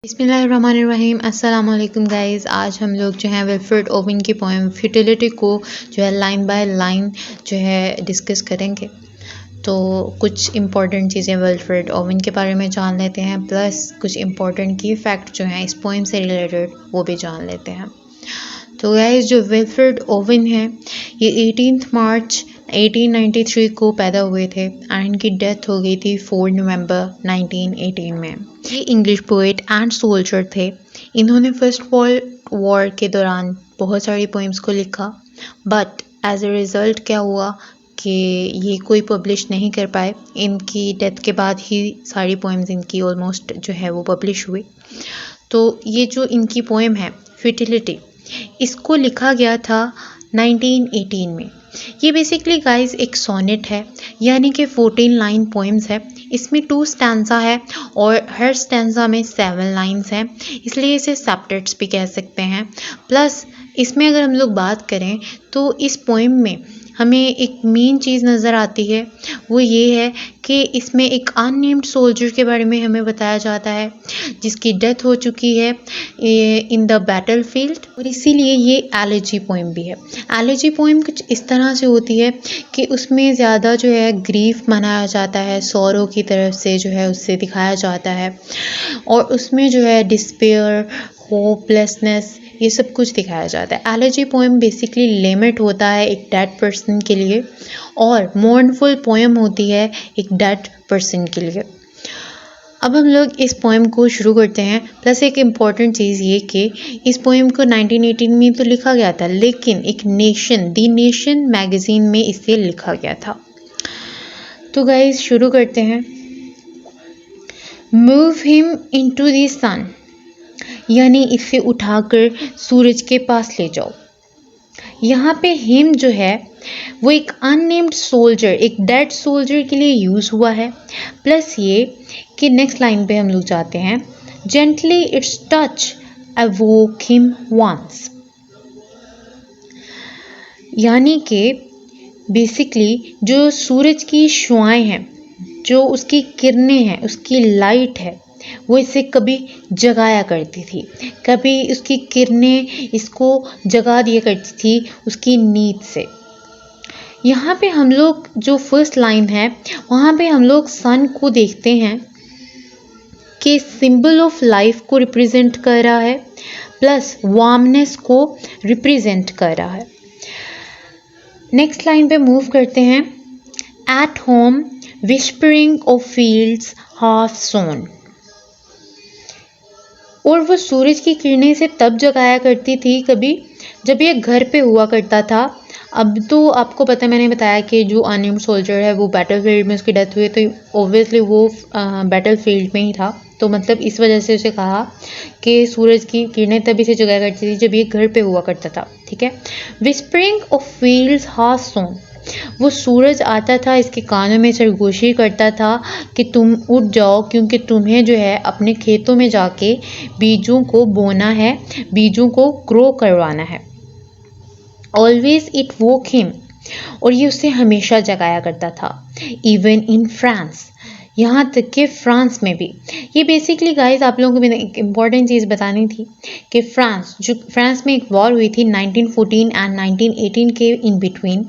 बिस्मिल्लाहिर्रहमानिर्रहीम अस्सलाम वालेकुम गाइस। आज हम लोग जो है विल्फ्रेड ओवन की पोएम फ्यूटिलिटी को जो है लाइन बाय लाइन जो है डिस्कस करेंगे। तो कुछ इम्पॉर्टेंट चीज़ें विल्फ्रेड ओवन के बारे में जान लेते हैं, प्लस कुछ इम्पॉर्टेंट की फैक्ट जो हैं इस पोएम से रिलेटेड वो भी जान लेते हैं। तो गाइस, जो विल्फ्रेड ओवन है ये 18 मार्च 1893 को पैदा हुए थे एंड इनकी डेथ हो गई थी 4 नवंबर 1918 में। ये इंग्लिश पोएट एंड सोल्जर थे। इन्होंने फर्स्ट वर्ल्ड वॉर के दौरान बहुत सारी पोएम्स को लिखा, बट एज अ रिज़ल्ट क्या हुआ कि ये कोई पब्लिश नहीं कर पाए। इनकी डेथ के बाद ही सारी पोएम्स इनकी ऑलमोस्ट जो है वो पब्लिश हुई। तो ये जो इनकी पोएम है फ्यूटिलिटी, इसको लिखा गया था 1918 में। ये बेसिकली गाइस एक सोनेट है, यानी कि 14 लाइन पोएम्स है। इसमें 2 स्टैंजा है और हर स्टैंजा में 7 लाइन्स हैं, इसलिए इसे सेप्टेट्स भी कह सकते हैं। प्लस इसमें अगर हम लोग बात करें तो इस पोएम में हमें एक मेन चीज़ नज़र आती है, वो ये है कि इसमें एक अननेम्ड सोल्जर के बारे में हमें बताया जाता है जिसकी डेथ हो चुकी है इन द बैटल फील्ड, और इसीलिए ये एलेजी पोएम भी है। एलेजी पोएम कुछ इस तरह से होती है कि उसमें ज़्यादा जो है ग्रीफ मनाया जाता है, सौरों की तरफ से जो है उससे दिखाया जाता है, और उसमें जो है डिस्पेयर, होपलेसनेस, ये सब कुछ दिखाया जाता है। एलेजी पोएम बेसिकली लेमेंट होता है एक डेड पर्सन के लिए, और मोर्नफुल पोएम होती है एक डेड पर्सन के लिए। अब हम लोग इस पोएम को शुरू करते हैं। प्लस एक इम्पॉर्टेंट चीज़ ये कि इस पोएम को 1918 में तो लिखा गया था, लेकिन एक नेशन, दी नेशन मैगज़ीन में इसे लिखा गया था। तो गाइस शुरू करते हैं। मूव हिम इनटू द सन, यानी इसे उठाकर सूरज के पास ले जाओ। यहाँ पे हिम जो है वो एक अननेम्ड सोल्जर, एक डेड सोल्जर के लिए यूज़ हुआ है। प्लस ये कि नेक्स्ट लाइन पे हम लोग जाते हैं, gently its touch awoke him once, यानी कि बेसिकली जो सूरज की शुआएं हैं, जो उसकी किरणें हैं, उसकी लाइट है, वो इसे कभी जगाया करती थी, कभी उसकी किरणें इसको जगा दिया करती थी उसकी नींद से। यहाँ पे हम लोग जो फर्स्ट लाइन है वहाँ पे हम लोग सन को देखते हैं कि सिंबल ऑफ लाइफ को रिप्रेजेंट कर रहा है, प्लस वार्मनेस को रिप्रेजेंट कर रहा है। नेक्स्ट लाइन पे मूव करते हैं। At home whispering of fields half sown, और वो सूरज की किरणें से तब जगाया करती थी कभी जब ये घर पे हुआ करता था। अब तो आपको पता है, मैंने बताया कि जो अननेम्ड सोल्जर है वो बैटल फील्ड में उसकी डेथ हुई, तो ऑब्वियसली वो बैटल फील्ड में ही था। तो मतलब इस वजह से उसे कहा कि सूरज की किरणें तभी से जगाया करती थी जब ये घर पे हुआ करता था। ठीक है। विस्परिंग ऑफ फील्ड्स हाफ सोन, वो सूरज आता था, इसके कानों में सरगोशी करता था कि तुम उठ जाओ, क्योंकि तुम्हें जो है अपने खेतों में जाके बीजों को बोना है, बीजों को ग्रो करवाना है। ऑलवेज इट वोक हिम, और ये उसे हमेशा जगाया करता था। इवन इन फ्रांस, यहाँ तक कि फ्रांस में भी। ये बेसिकली गाइस आप लोगों को मैंने एक इम्पॉर्टेंट चीज़ बतानी थी कि फ्रांस में एक वॉर हुई थी 1914 एंड 1918 के इन बिटवीन,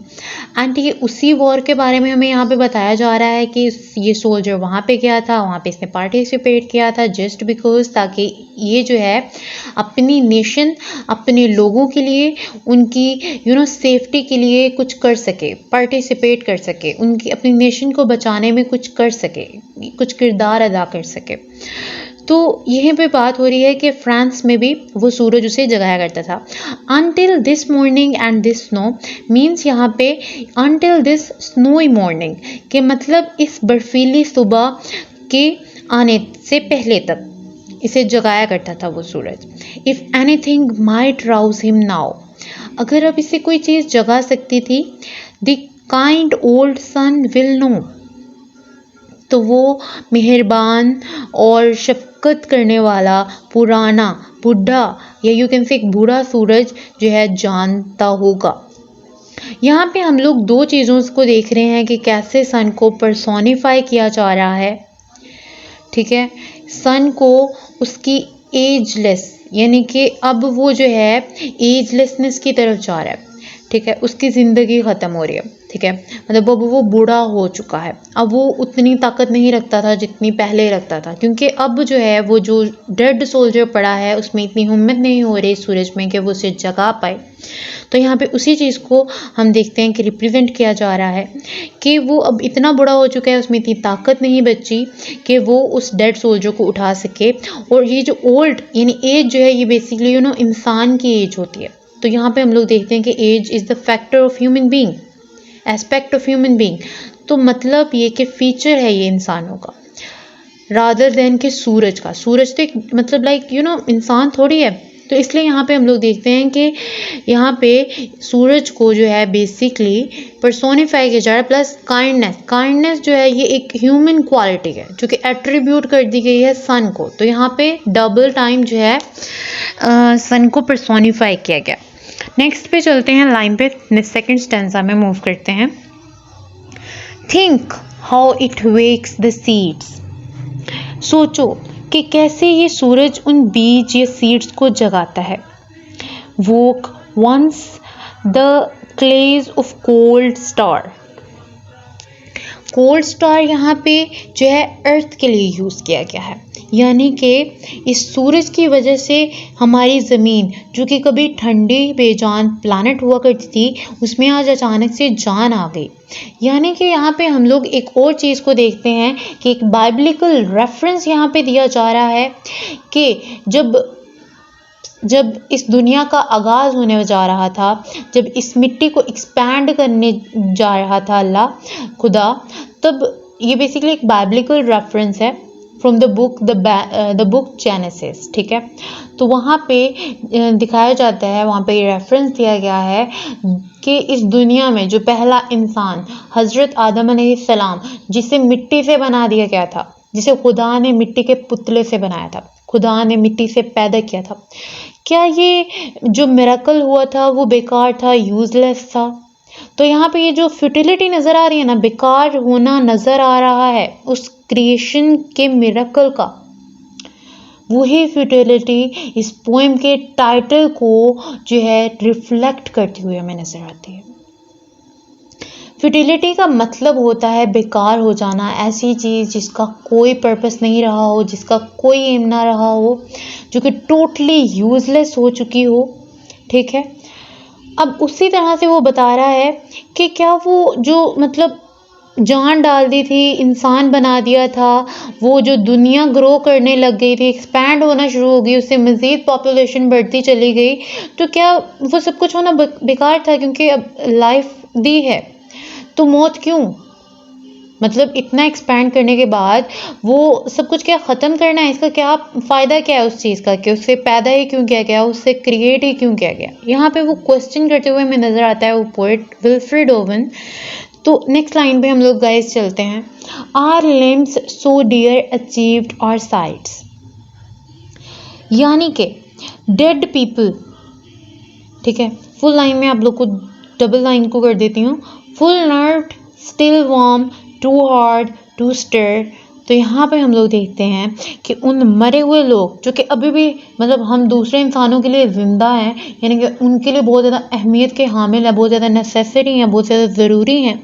एंड ये उसी वॉर के बारे में हमें यहाँ पे बताया जा रहा है कि ये सोल्जर वहाँ पे गया था, वहाँ पे इसने पार्टिसिपेट किया था जस्ट बिकॉज, ताकि ये जो है अपनी नेशन, अपने लोगों के लिए, उनकी सेफ्टी के लिए कुछ कर सके, पार्टिसिपेट कर सके, उनकी अपनी नेशन को बचाने में कुछ कर सके, कुछ किरदार अदा कर सके। तो यहीं पे बात हो रही है कि फ्रांस में भी वो सूरज उसे जगाया करता था। Until this morning and this snow means यहाँ पे अनटिल दिस स्नोई मॉर्निंग के मतलब इस बर्फीली सुबह के आने से पहले तक इसे जगाया करता था वो सूरज। If anything might rouse him now, अगर अब इसे कोई चीज़ जगा सकती थी, the kind old sun will know, तो वो मेहरबान और शफकत करने वाला पुराना बुढ़ा, या यू कैन से एक बूढ़ा सूरज जो है जानता होगा। यहाँ पे हम लोग 2 चीज़ों को देख रहे हैं कि कैसे सन को पर्सोनिफाई किया जा रहा है। ठीक है, सन को उसकी एजलेस, यानी कि अब वो जो है एजलेसनेस की तरफ जा रहा है, ठीक है, उसकी ज़िंदगी ख़त्म हो रही है, ठीक है, मतलब अब वो बूढ़ा हो चुका है, अब वो उतनी ताकत नहीं रखता था जितनी पहले रखता था, क्योंकि अब जो है वो जो डेड सोल्जर पड़ा है उसमें इतनी हिम्मत नहीं हो रही सूरज में कि वो उसे जगा पाए। तो यहाँ पे उसी चीज़ को हम देखते हैं कि रिप्रेजेंट किया जा रहा है कि वो अब इतना बड़ा हो चुका है, उसमें इतनी ताकत नहीं बची कि वो उस डेड सोल्जर को उठा सके। और ये जो ओल्ड यानी एज जो है ये बेसिकली इंसान की एज होती है। तो यहाँ पे हम लोग देखते हैं कि age is the factor of human being, aspect of human being. तो मतलब ये कि फीचर है ये इंसानों का रादर देन के सूरज का। सूरज तो एक मतलब इंसान थोड़ी है। तो इसलिए यहाँ पे हम लोग देखते हैं कि यहाँ पे सूरज को जो है बेसिकली पर्सोनिफाई किया जा रहा है, प्लस काइंडनेस जो है ये एक ह्यूमन क्वालिटी है जो कि एट्रीब्यूट कर दी गई है सन को। तो यहाँ पे डबल टाइम जो है सन को पर्सोनिफाई किया गया। नेक्स्ट पे चलते हैं, लाइन पे सेकंड स्टैंजा में मूव करते हैं। Think how it wakes the seeds, सोचो कि कैसे ये सूरज उन बीज या सीड्स को जगाता है। Woke once the clays of cold star, cold star यहाँ पे जो है अर्थ के लिए यूज़ किया गया है, यानी कि इस सूरज की वजह से हमारी ज़मीन जो कि कभी ठंडी बेजान प्लैनेट हुआ करती थी उसमें आज अचानक से जान आ गई। यानी कि यहाँ पे हम लोग एक और चीज़ को देखते हैं कि एक बाइबलिकल रेफरेंस यहाँ पे दिया जा रहा है कि जब इस दुनिया का आगाज़ होने जा रहा था, जब इस मिट्टी को एक्सपैंड करने जा रहा था अल्लाह खुदा, तब ये बेसिकली एक बाइबलिकल रेफरेंस है फ्रॉम द बुक जेनेसिस, ठीक है। तो वहाँ पे दिखाया जाता है, वहाँ पे रेफरेंस दिया गया है कि इस दुनिया में जो पहला इंसान हज़रत आदम अलैहिस्सलाम, जिसे मिट्टी से बना दिया गया था, जिसे खुदा ने मिट्टी के पुतले से बनाया था, खुदा ने मिट्टी से पैदा किया था, क्या ये जो मिरेकल हुआ था वो बेकार था, यूजलेस था? तो यहाँ पे ये जो फ्यूटिलिटी नज़र आ रही है ना, बेकार होना नज़र आ रहा है उस क्रिएशन के मिरेकल का, वही फ्यूटिलिटी इस पोएम के टाइटल को जो है रिफ्लेक्ट करती हुई हमें नज़र आती है। फ्यूटिलिटी का मतलब होता है बेकार हो जाना, ऐसी चीज़ जिसका कोई पर्पस नहीं रहा हो, जिसका कोई एम ना रहा हो, जो कि टोटली यूजलेस हो चुकी हो, ठीक है। अब उसी तरह से वो बता रहा है कि क्या वो जो मतलब जान डाल दी थी, इंसान बना दिया था, वो जो दुनिया ग्रो करने लग गई थी, एक्सपैंड होना शुरू हो गई, उससे मज़ीद पॉपुलेशन बढ़ती चली गई, तो क्या वो सब कुछ होना बेकार था? क्योंकि अब लाइफ दी है तो मौत क्यों? मतलब इतना एक्सपैंड करने के बाद वो सब कुछ क्या ख़त्म करना है? इसका क्या फ़ायदा, क्या है उस चीज़ का कि उससे पैदा ही क्यों किया गया, उससे क्रिएट ही क्यों किया गया? यहाँ पे वो क्वेश्चन करते हुए हमें नज़र आता है वो पोएट विल्फ्रेड ओवन। तो नेक्स्ट लाइन पे हम लोग गाइस चलते हैं। Are limbs so dear achieved are sides, यानी कि डेड पीपल, ठीक है। फुल लाइन में आप लोग को डबल लाइन को कर देती हूँ। Full nerve still warm too hard to stir. तो यहाँ पे हम लोग देखते हैं कि उन मरे हुए लोग जो कि अभी भी मतलब हम दूसरे इंसानों के लिए ज़िंदा हैं, यानी कि उनके लिए बहुत ज़्यादा अहमियत के हामिल है, बहुत ज़्यादा नेसेसरी हैं, बहुत ज़्यादा ज़रूरी हैं,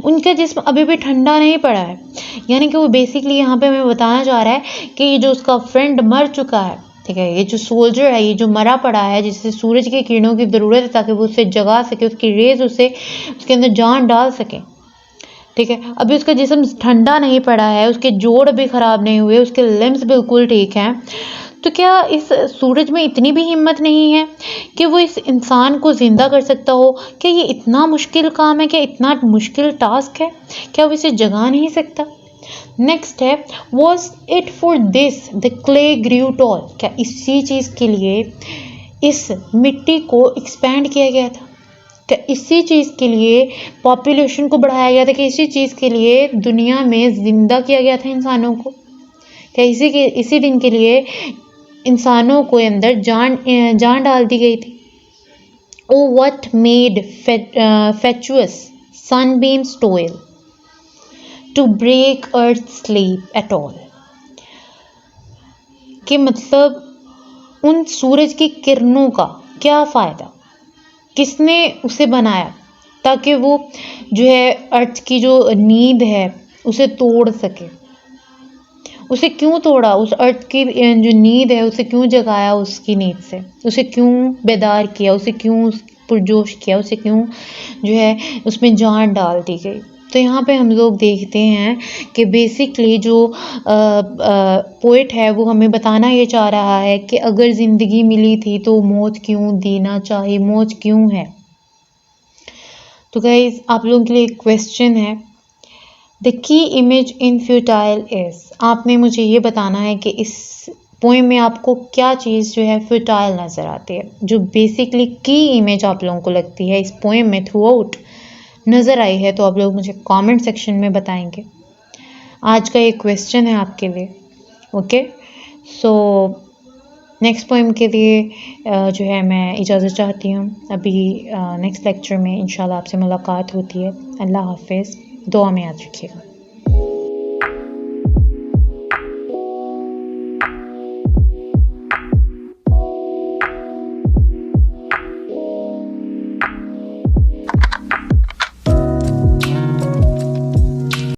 उनका जिस्म अभी भी ठंडा नहीं पड़ा है। यानी कि वो बेसिकली यहाँ पे हमें बताना चाह रहा है कि ये जो उसका फ्रेंड मर चुका है, ठीक है, ये जो सोल्जर है, ये जो मरा पड़ा है, जिसे सूरज की किरणों की ज़रूरत है ताकि वो उसे जगा सके, उसकी रेज उसे उसके अंदर जान डाल सके, ठीक है। अभी उसका जिस्म ठंडा नहीं पड़ा है, उसके जोड़ भी ख़राब नहीं हुए, उसके लिम्स बिल्कुल ठीक हैं। तो क्या इस सूरज में इतनी भी हिम्मत नहीं है कि वो इस इंसान को ज़िंदा कर सकता हो? क्या ये इतना मुश्किल काम है? क्या इतना मुश्किल टास्क है? क्या वो इसे जगा नहीं सकता? नेक्स्ट है, was it for this the clay grew tall, क्या इसी चीज़ के लिए इस मिट्टी को एक्सपैंड किया गया था? क्या इसी चीज़ के लिए पॉपुलेशन को बढ़ाया गया था? कि इसी चीज़ के लिए दुनिया में ज़िंदा किया गया था इंसानों को? क्या इसी दिन के लिए इंसानों को अंदर जान डाल दी गई थी? O what made fatuous sunbeams toil to break earth sleep at all, कि मतलब उन सूरज की किरणों का क्या फ़ायदा, किसने उसे बनाया ताकि वो जो है अर्थ की जो नींद है उसे तोड़ सके। उसे क्यों तोड़ा, उस अर्थ की जो नींद है उसे क्यों जगाया, उसकी नींद से उसे क्यों बेदार किया, उसे क्यों पुरजोश किया, उसे क्यों जो है उसमें जान डाल दी गई। तो यहाँ पे हम लोग देखते हैं कि बेसिकली जो पोएट है वो हमें बताना ये चाह रहा है कि अगर ज़िंदगी मिली थी तो मौत क्यों देना चाहे, मौत क्यों है। तो गाइस आप लोगों के लिए एक क्वेश्चन है, the key image in futile is, आपने मुझे ये बताना है कि इस पोएम में आपको क्या चीज़ जो है फ्यूटाइल नज़र आती है, जो बेसिकली की इमेज आप लोगों को लगती है इस पोएम में थ्रू आउट नज़र आई है। तो आप लोग मुझे कमेंट सेक्शन में बताएंगे। आज का ये क्वेश्चन है आपके लिए। ओके, सो नेक्स्ट पोएम के लिए जो है मैं इजाज़त चाहती हूँ। अभी नेक्स्ट लेक्चर में इंशाल्लाह आपसे मुलाकात होती है। अल्लाह हाफिज़, दुआ में याद रखिएगा।